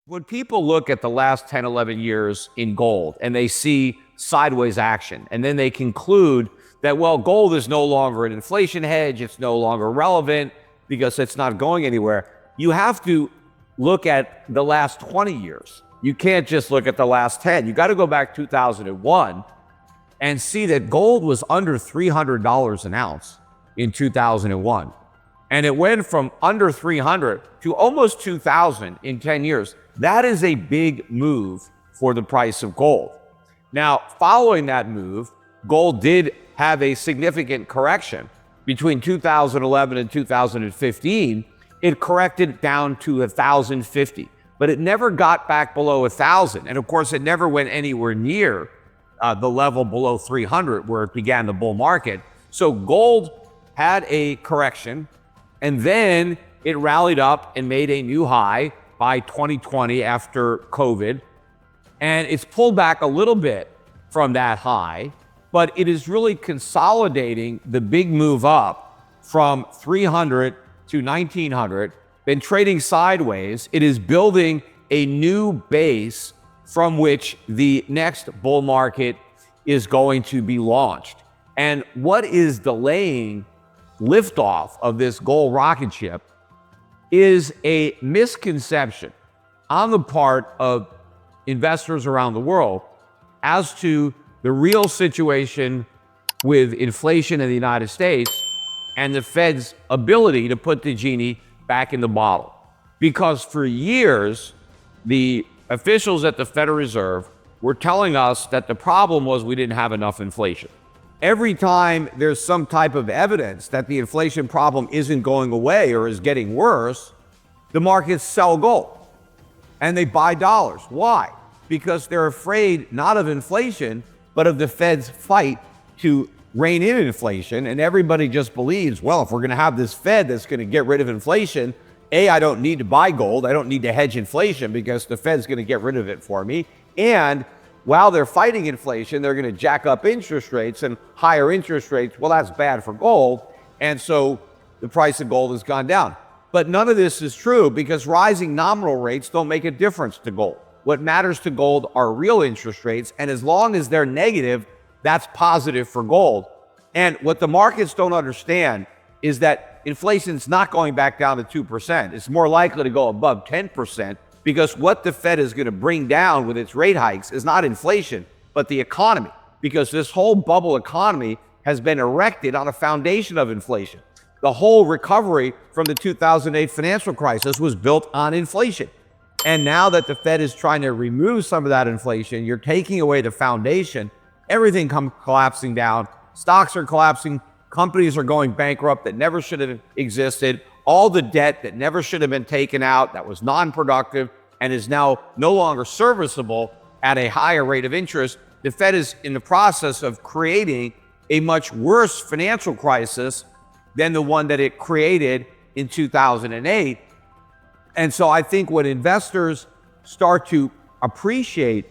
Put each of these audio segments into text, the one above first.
When people look at the last 10, 11 years in gold and they see sideways action, and then they conclude that, well, gold is no longer an inflation hedge, it's no longer relevant because it's not going anywhere, you have to look at the last 20 years. You can't just look at the last 10. You got to go back 2001 and see that gold was under $300 an ounce in 2001. And it went from under 300 to almost 2,000 in 10 years. That is a big move for the price of gold. Now, following that move, gold did have a significant correction. Between 2011 and 2015, it corrected down to 1,050, but it never got back below 1,000. And of course, it never went anywhere near the level below 300 where it began the bull market. So gold had a correction, and then it rallied up and made a new high by 2020 after COVID. And it's pulled back a little bit from that high, but it is really consolidating the big move up from 300 to 1900, been trading sideways. It is building a new base from which the next bull market is going to be launched. And what is delaying liftoff of this gold rocket ship is a misconception on the part of investors around the world as to the real situation with inflation in the United States and the Fed's ability to put the genie back in the bottle. Because for years, the officials at the Federal Reserve were telling us that the problem was we didn't have enough inflation. Every time there's some type of evidence that the inflation problem isn't going away or is getting worse, the markets sell gold and they buy dollars. Why? Because they're afraid not of inflation, but of the Fed's fight to rein in inflation. And everybody just believes, well, if we're going to have this Fed that's going to get rid of inflation, I don't need to buy gold. I don't need to hedge inflation because the Fed's going to get rid of it for me. And while they're fighting inflation, they're going to jack up interest rates, and higher interest rates, well, that's bad for gold. And so the price of gold has gone down. But none of this is true because rising nominal rates don't make a difference to gold. What matters to gold are real interest rates. And as long as they're negative, that's positive for gold. And what the markets don't understand is that inflation's not going back down to 2%. It's more likely to go above 10%. Because what the Fed is going to bring down with its rate hikes is not inflation, but the economy. Because this whole bubble economy has been erected on a foundation of inflation. The whole recovery from the 2008 financial crisis was built on inflation. And now that the Fed is trying to remove some of that inflation, you're taking away the foundation, everything comes collapsing down. Stocks are collapsing. Companies are going bankrupt that never should have existed. All the debt that never should have been taken out, that was non-productive and is now no longer serviceable at a higher rate of interest. The Fed is in the process of creating a much worse financial crisis than the one that it created in 2008. And so I think when investors start to appreciate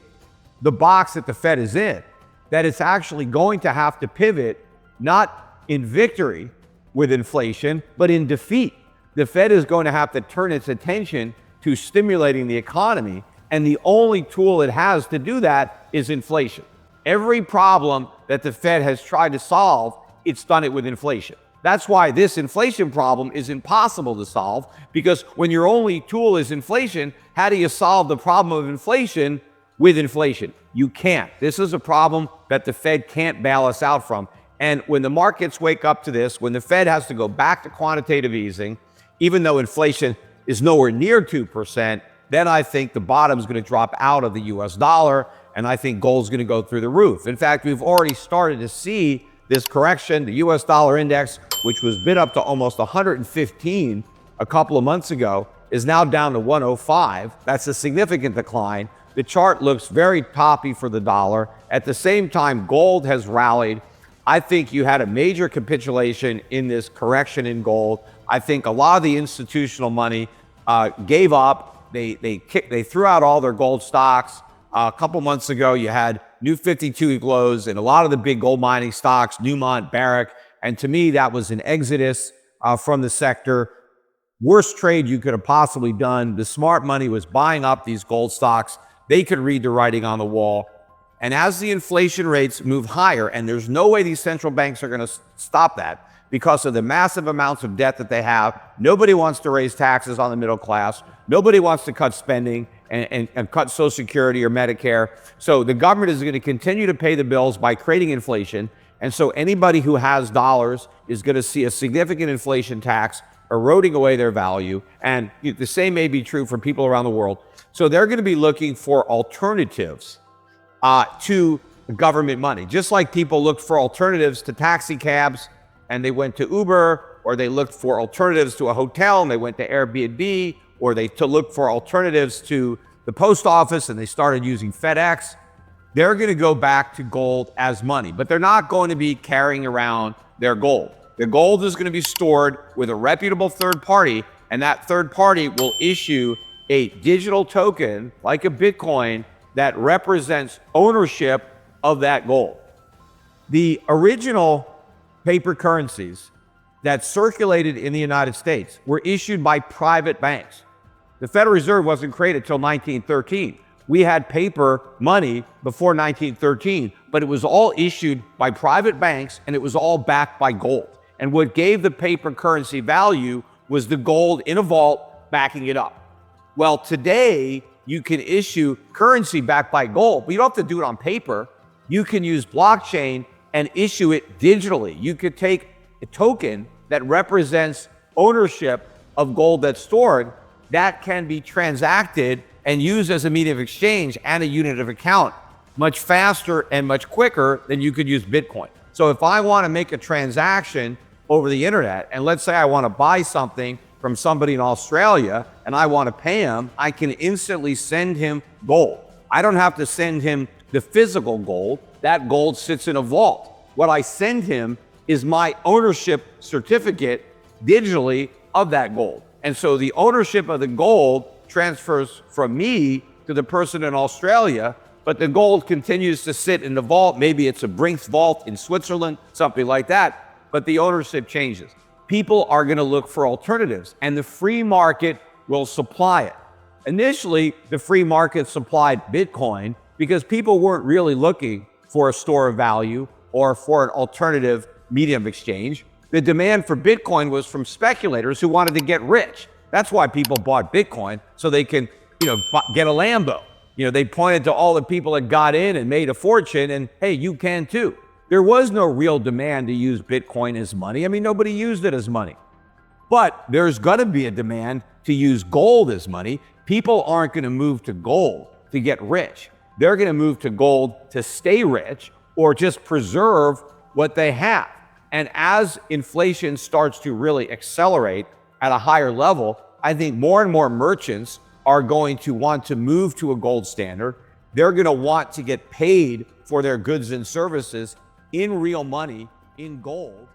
the box that the Fed is in, that it's actually going to have to pivot, not in victory with inflation, but in defeat. The Fed is going to have to turn its attention to stimulating the economy, and the only tool it has to do that is inflation. Every problem that the Fed has tried to solve, it's done it with inflation. That's why this inflation problem is impossible to solve, because when your only tool is inflation, how do you solve the problem of inflation with inflation? You can't. This is a problem that the Fed can't bail us out from. And when the markets wake up to this, when the Fed has to go back to quantitative easing, even though inflation is nowhere near 2%, then I think the bottom is going to drop out of the US dollar, and I think gold's going to go through the roof. In fact, we've already started to see this correction. The US dollar index, which was bid up to almost 115 a couple of months ago, is now down to 105. That's a significant decline. The chart looks very toppy for the dollar. At the same time, gold has rallied. I think you had a major capitulation in this correction in gold. I think a lot of the institutional money gave up. They threw out all their gold stocks. A couple months ago, you had new 52-week lows in a lot of the big gold mining stocks, Newmont, Barrick. And to me, that was an exodus from the sector. worst trade you could have possibly done. The smart money was buying up these gold stocks. They could read the writing on the wall. And as the inflation rates move higher, and there's no way these central banks are going to stop that because of the massive amounts of debt that they have. Nobody wants to raise taxes on the middle class. Nobody wants to cut spending and cut Social Security or Medicare. So the government is going to continue to pay the bills by creating inflation. And so anybody who has dollars is going to see a significant inflation tax eroding away their value. And the same may be true for people around the world. So they're going to be looking for alternatives to government money. Just like people looked for alternatives to taxi cabs and they went to Uber, or they looked for alternatives to a hotel and they went to Airbnb, or they looked for alternatives to the post office and they started using FedEx. They're going to go back to gold as money, but they're not going to be carrying around their gold. The gold is going to be stored with a reputable third party, and that third party will issue a digital token like a Bitcoin that represents ownership of that gold. The original paper currencies that circulated in the United States were issued by private banks. The Federal Reserve wasn't created until 1913. We had paper money before 1913, but it was all issued by private banks and it was all backed by gold. And what gave the paper currency value was the gold in a vault backing it up. Well, today you can issue currency backed by gold, but you don't have to do it on paper. You can use blockchain and issue it digitally. You could take a token that represents ownership of gold that's stored that can be transacted and used as a medium of exchange and a unit of account much faster and much quicker than you could use Bitcoin. So if I want to make a transaction over the internet, and let's say I want to buy something from somebody in Australia and I want to pay him, I can instantly send him gold. I don't have to send him the physical gold. That gold sits in a vault. What I send him is my ownership certificate digitally of that gold. And so the ownership of the gold transfers from me to the person in Australia, but the gold continues to sit in the vault. Maybe it's a Brinks vault in Switzerland, something like that, but the ownership changes. People are going to look for alternatives, and the free market will supply it. Initially, the free market supplied Bitcoin because people weren't really looking for a store of value or for an alternative medium of exchange. The demand for Bitcoin was from speculators who wanted to get rich. That's why people bought Bitcoin, so they can, get a Lambo. They pointed to all the people that got in and made a fortune, and hey, you can too. There was no real demand to use Bitcoin as money. I mean, nobody used it as money. But there's going to be a demand to use gold as money. People aren't going to move to gold to get rich. They're going to move to gold to stay rich or just preserve what they have. And as inflation starts to really accelerate at a higher level, I think more and more merchants are going to want to move to a gold standard. They're going to want to get paid for their goods and services in real money, in gold.